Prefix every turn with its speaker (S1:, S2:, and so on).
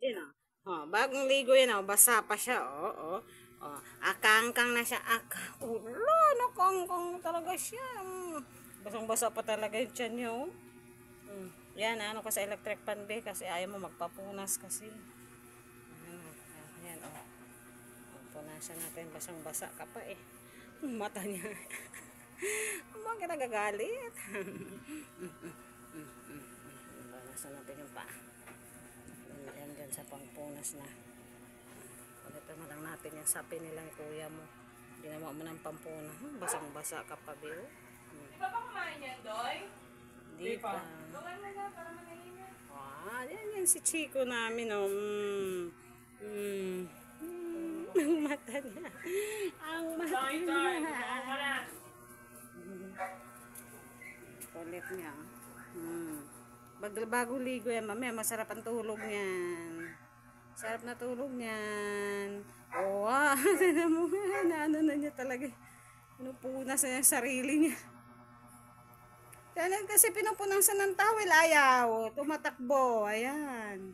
S1: Yan o. Oh, bagong ligo yan o. Basa pa siya. Oh, oh. Oh, akangkang na siya. Ulo, nakangkang talaga siya. Basang-basa pa talaga yung tiyan niya oh. Yan, ano ko sa electric fan be kasi ayaw mo magpapunas kasi. Ayan, oh. Punasan natin, basang-basa ka pa eh. Mata niya. Bakit nagagalit? Punasan natin yung pa. Yan dyan sa pangpunas na. Ulit na lang natin yung sapi nilang kuya mo. Ginawa mo ng pampuna. Basang-basa ka pa, Bill.
S2: Di ba kumain yan, Doy?
S1: Di pa.
S2: Gawan mo na para manahimik.
S1: Yan si Chico namin, oh. Ang mata niya. Ang mata niya. Kulit niya. Bago ligo yan, mamaya masarap ang tulog niyan. Sarap na tulog niyan. Oh, tignan mo, ano na niya talaga. Pinupunas na yung sarili niya. Kaya kasi pinupunasan ng towel, ayaw. Tumatakbo, ayan.